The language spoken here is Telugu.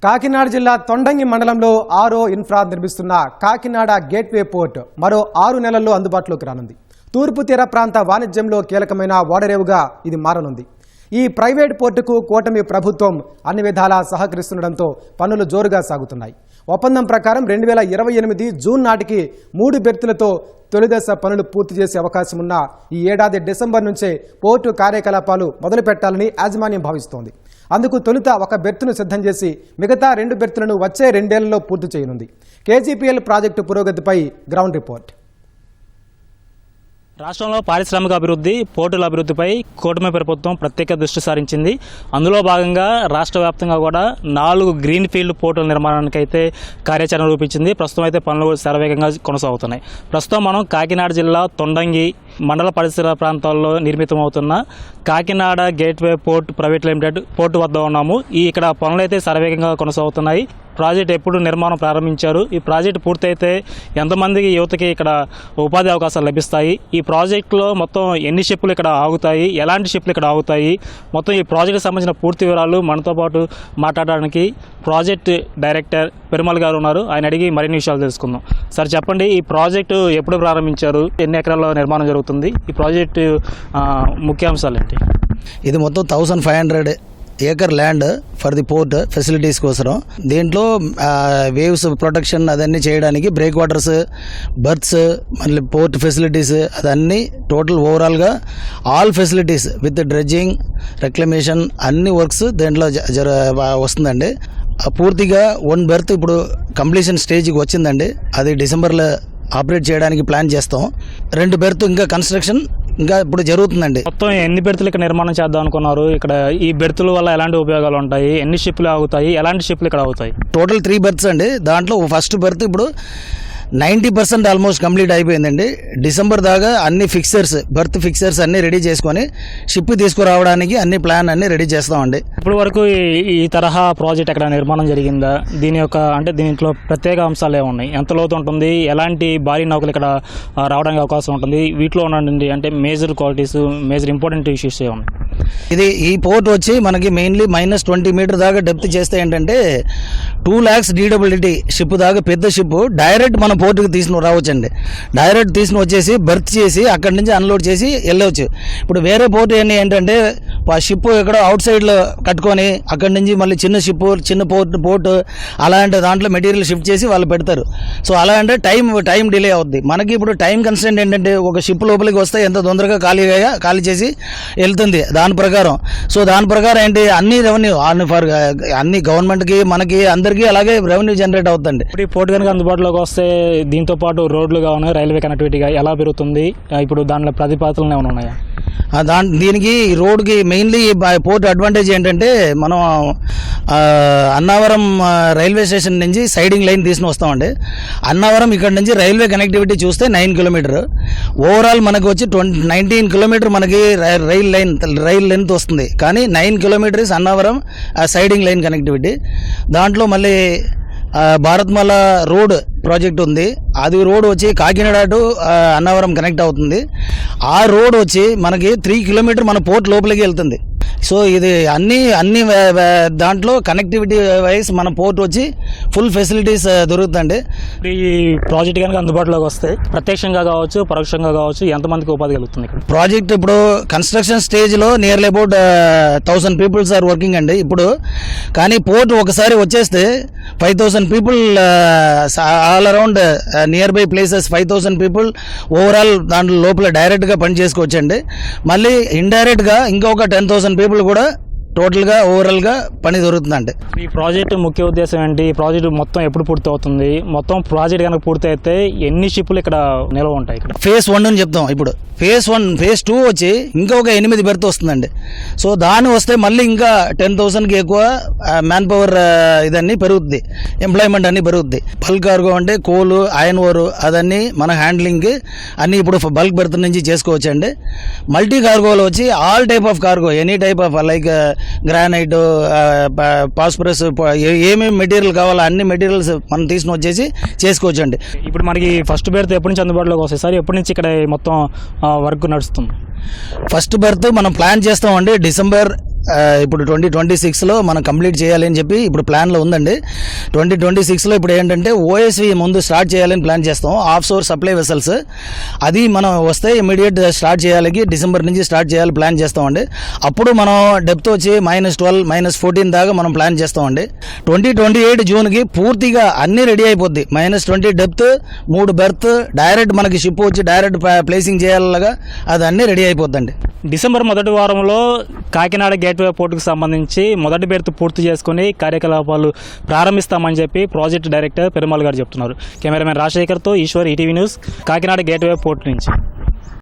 కాకినాడ జిల్లా తొండంగి మండలంలో 6వ ఇన్ఫ్రా నిర్మిస్తున్న కాకినాడ గేట్వే పోర్ట్ మరో 6 నెలల్లో అందుబాటులోకి రానుంది. తూర్పు తీర ప్రాంత వాణిజ్యంలో కీలకమైన ఓడరేవుగా ఇది మారనుంది. ఈ ప్రైవేట్ పోర్టుకు కూటమి ప్రభుత్వం అన్ని విధాలా సహకరిస్తుండటంతో పనులు జోరుగా సాగుతున్నాయి. ఒప్పందం ప్రకారం 2028 జూన్ నాటికి 3 బెర్తులతో తొలిదశ పనులు పూర్తి చేసే అవకాశం ఉన్న ఈ ఏడాది డిసెంబర్ నుంచే పోర్టు కార్యకలాపాలు మొదలుపెట్టాలని యాజమాన్యం భావిస్తోంది. అందుకు తొలుత 1 బెర్తును సిద్ధం చేసి మిగతా 2 బెర్తులను వచ్చే 2 ఏళ్లలో పూర్తి చేయనుంది. కేజీపీఎల్ ప్రాజెక్టు పురోగతిపై గ్రౌండ్ రిపోర్ట్. రాష్ట్రంలో పారిశ్రామిక అభివృద్ధి, పోర్టుల అభివృద్ధిపై కూటమి ప్రభుత్వం ప్రత్యేక దృష్టి సారించింది. అందులో భాగంగా రాష్ట్ర వ్యాప్తంగా కూడా 4 గ్రీన్ ఫీల్డ్ పోర్టుల నిర్మాణానికి అయితే కార్యాచరణ రూపించింది. ప్రస్తుతం అయితే పనులు శరవేగంగా కొనసాగుతున్నాయి. ప్రస్తుతం మనం కాకినాడ జిల్లా తొండంగి మండల పరిసర ప్రాంతాల్లో నిర్మితమవుతున్న Kakinada gateway port private limited port వద్ద ఉన్నాము. ఇక్కడ పనులు అయితే శరవేగంగా కొనసాగుతున్నాయి. ప్రాజెక్ట్ ఎప్పుడు నిర్మాణం ప్రారంభించారు, ఈ ప్రాజెక్టు పూర్తయితే ఎంతమందికి యువతకి ఇక్కడ ఉపాధి అవకాశాలు లభిస్తాయి, ఈ ప్రాజెక్టులో మొత్తం ఎన్ని షిప్లు ఇక్కడ ఆగుతాయి, ఎలాంటి షిప్లు ఇక్కడ ఆగుతాయి, మొత్తం ఈ ప్రాజెక్టుకు సంబంధించిన పూర్తి వివరాలు మనతో పాటు మాట్లాడడానికి ప్రాజెక్ట్ డైరెక్టర్ పెరుమల్ గారు ఉన్నారు. ఆయన అడిగి మరిన్ని విషయాలు తెలుసుకుందాం. సార్ చెప్పండి, ఈ ప్రాజెక్టు ఎప్పుడు ప్రారంభించారు, ఎన్ని ఎకరాల్లో నిర్మాణం జరుగుతుంది, ఈ ప్రాజెక్టు ముఖ్యాంశాలు ఏంటి? ఇది మొత్తం 1500 acre land for the port facilities కోసం. దీంట్లో వేవ్స్ ప్రొటెక్షన్ అదన్నీ చేయడానికి బ్రేక్ వాటర్స్, బర్త్స్, మళ్ళీ పోర్ట్ ఫెసిలిటీస్ అదన్నీ టోటల్ ఓవరాల్గా ఆల్ ఫెసిలిటీస్ విత్ డ్రెడ్జింగ్, రెక్లమేషన్ అన్ని వర్క్స్ దీంట్లో వస్తుందండి. పూర్తిగా 1 బెర్త్ ఇప్పుడు కంప్లీషన్ స్టేజ్కి వచ్చిందండి. అది డిసెంబర్లో ఆపరేట్ చేయడానికి ప్లాన్ చేస్తాం. 2 బెర్త్ ఇంకా కన్స్ట్రక్షన్ ఇంకా ఇప్పుడు జరుగుతుందండి. మొత్తం ఎన్ని బెర్తులు ఇక్కడ నిర్మాణం చేద్దాం అనుకున్నారు? ఇక్కడ ఈ బెర్తుల వల్ల ఎలాంటి ఉపయోగాలు ఉంటాయి, ఎన్ని షిప్లు ఆగుతాయి, ఎలాంటి షిప్లు ఇక్కడ ఆగుతాయి? టోటల్ 3 బెర్త్స్ అండి. దాంట్లో ఫస్ట్ బెర్త్ ఇప్పుడు 90% ఆల్మోస్ట్ కంప్లీట్ అయిపోయిందండి. డిసెంబర్ దాకా అన్ని బెర్త్ ఫిక్సర్స్ అన్ని రెడీ చేసుకొని షిప్ తీసుకురావడానికి అన్ని ప్లాన్ అన్ని రెడీ చేస్తామండి. ఇప్పటి వరకు ఈ తరహా ప్రాజెక్ట్ ఎక్కడ నిర్మాణం జరిగిందా? దీని యొక్క అంటే దీంట్లో ప్రత్యేక అంశాలు ఏమున్నాయి, ఎంత లోతు ఉంటుంది, ఎలాంటి భారీ నౌకలు ఇక్కడ రావడానికి అవకాశం ఉంటుంది, వీటిలో ఉండండి అంటే major qualities, major important issues ఏమున్నాయి? ఈ పోర్ట్ వచ్చి మనకి మెయిన్లీ -20 మీటర్ దాకా డెప్త్ చేస్తే ఏంటంటే 2 lakhs DWT షిప్ దాకా పెద్ద షిప్ డైరెక్ట్ మన పోర్టుకి తీసుకుని రావచ్చండి. డైరెక్ట్ తీసుకుని వచ్చేసి బర్త్ చేసి అక్కడి నుంచి అన్లోడ్ చేసి వెళ్ళవచ్చు. ఇప్పుడు వేరే పోర్ట్ ఏంటంటే ఆ షిప్ ఎక్కడ అవుట్ సైడ్లో కట్టుకొని అక్కడి నుంచి మళ్ళీ చిన్న పోర్ట్ అలాంటి దాంట్లో మెటీరియల్ షిఫ్ట్ చేసి వాళ్ళు పెడతారు. సో అలా అంటే టైం డిలే అవుద్ది. మనకి ఇప్పుడు టైం కన్స్టెంట్ ఏంటంటే ఒక షిప్ లోపలికి వస్తే ఎంత తొందరగా ఖాళీ చేసి వెళ్తుంది దాని ప్రకారం. సో దాని ప్రకారం ఏంటి అన్ని రెవెన్యూ అన్ని గవర్నమెంట్కి మనకి అందరికీ అలాగే రెవెన్యూ జనరేట్ అవుతుంది. ఇప్పుడు ఈ పోర్ట్ కనుక అందుబాటులోకి వస్తే దీంతో పాటు రోడ్లు కావాలి, రైల్వే కనెక్టివిటీగా ఎలా పెరుగుతుంది? ఇప్పుడు దానిలో ప్రతిపాదనలు ఏమైనా ఉన్నాయా? దీనికి రోడ్కి మెయిన్లీ పోర్ట్ అడ్వాంటేజ్ ఏంటంటే మనం అన్నవరం రైల్వే స్టేషన్ నుంచి సైడింగ్ లైన్ తీసుకుని వస్తామండి. అన్నవరం ఇక్కడ నుంచి రైల్వే కనెక్టివిటీ చూస్తే 9 కిలోమీటర్, ఓవరాల్ మనకు వచ్చి 19 కిలోమీటర్ మనకి రైల్ లెంత్ వస్తుంది. కానీ 9 kilometres Annavaram siding line connectivity. దాంట్లో మళ్ళీ భారత్మాల రోడ్ ప్రాజెక్ట్ ఉంది. అది రోడ్ వచ్చి కాకినాడ టు అన్నవరం కనెక్ట్ అవుతుంది. ఆ రోడ్ వచ్చి మనకి 3 కిలోమీటర్ మన పోర్ట్ లోపలికి వెళ్తుంది. సో ఇది అన్ని దాంట్లో కనెక్టివిటీ వైజ్ మన పోర్ట్ వచ్చి ఫుల్ ఫెసిలిటీస్ దొరుకుతుంది. ఈ ప్రాజెక్ట్ కనుక అందుబాటులోకి వస్తే ప్రత్యక్షంగా కావచ్చు, పరోక్షంగా కావచ్చు, ఎంతమందికి ఉపాధి కలుగుతుంది? ప్రాజెక్ట్ ఇప్పుడు కన్స్ట్రక్షన్ స్టేజ్లో nearly about 1000 peoples are working అండి ఇప్పుడు. కానీ పోర్ట్ ఒకసారి వచ్చేస్తే 5000 people all around nearby places 5000 people overall దాంట్లో లోపల డైరెక్ట్గా పని చేసుకోవచ్చండి. మళ్ళీ ఇండైరెక్ట్గా ఇంకొక 10,000 పీపుల్ కూడా టోటల్గా ఓవరాల్గా పని దొరుకుతుందండి. ఈ ప్రాజెక్టు ముఖ్య ఉద్దేశం ఏంటి? ఈ ప్రాజెక్టు మొత్తం ఎప్పుడు పూర్తి అవుతుంది? మొత్తం ప్రాజెక్ట్ కనుక పూర్తి అయితే ఎన్ని షిప్లు ఇక్కడ నిల్వ ఉంటాయి? ఇక్కడ ఫేజ్ 1 అని చెప్తాం. ఇప్పుడు ఫేజ్ 1, ఫేజ్ 2 వచ్చి ఇంకొక 8 బెర్త్ వస్తుందండి. సో దాన్ని వస్తే మళ్ళీ ఇంకా 10,000కి ఎక్కువ మ్యాన్ పవర్ ఇదన్నీ పెరుగుతుంది, ఎంప్లాయ్మెంట్ అన్నీ పెరుగుద్ది. బల్క్ కార్గో అంటే కోలు, ఐరన్ ఓరు అదన్నీ మన హ్యాండ్లింగ్కి అన్నీ ఇప్పుడు బల్క్ బెర్త్ నుంచి చేసుకోవచ్చండి. మల్టీ కార్గోలో వచ్చి all type of cargo, any type of like granite, phosphorus, ఏమేమి మెటీరియల్ కావాలో అన్ని మెటీరియల్స్ మనం తీసుకుని వచ్చేసి చేసుకోవచ్చు అండి. ఇప్పుడు మనకి ఫస్ట్ బెర్త్ ఎప్పటి నుంచి అందుబాటులోకి వస్తాయి సార్? ఎప్పటి నుంచి ఇక్కడ మొత్తం వర్క్ నడుస్తుంది? ఫస్ట్ బెర్త్ మనం ప్లాన్ చేస్తామండి డిసెంబర్ ఇప్పుడు 2026లో మనం కంప్లీట్ చేయాలి అని చెప్పి ఇప్పుడు ప్లాన్లో ఉందండి. 2026లో ఇప్పుడు ఏంటంటే ఓఎస్వి ముందు స్టార్ట్ చేయాలని ప్లాన్ చేస్తాం. ఆఫ్ సోర్ సప్లై వెసల్స్ అది మనం వస్తే ఇమీడియట్ స్టార్ట్ చేయాలి, డిసెంబర్ నుంచి స్టార్ట్ చేయాలి ప్లాన్ చేస్తామండి. అప్పుడు మనం డెప్త్ వచ్చి -12 -14 దాకా మనం ప్లాన్ చేస్తామండి. 2028 జూన్కి పూర్తిగా అన్నీ రెడీ అయిపోద్ది. -20 డెప్త్, 3 బెర్త్, డైరెక్ట్ మనకి షిప్ వచ్చి డైరెక్ట్ ప్లేసింగ్ చేయాలగా అది అన్నీ రెడీ అయిపోద్దండి. డిసెంబర్ మొదటి వారంలో కాకినాడ గేట్వే పోర్టుకు సంబంధించి మొదటి బెర్త్ పూర్తి చేసుకుని కార్యకలాపాలు ప్రారంభిస్తామని చెప్పి ప్రాజెక్ట్ డైరెక్టర్ పెరుమాల్ గారు చెప్తున్నారు. కెమెరామెన్ రాజశేఖర్తో Eshwar, ETV news, Kakinada gateway port నుంచి.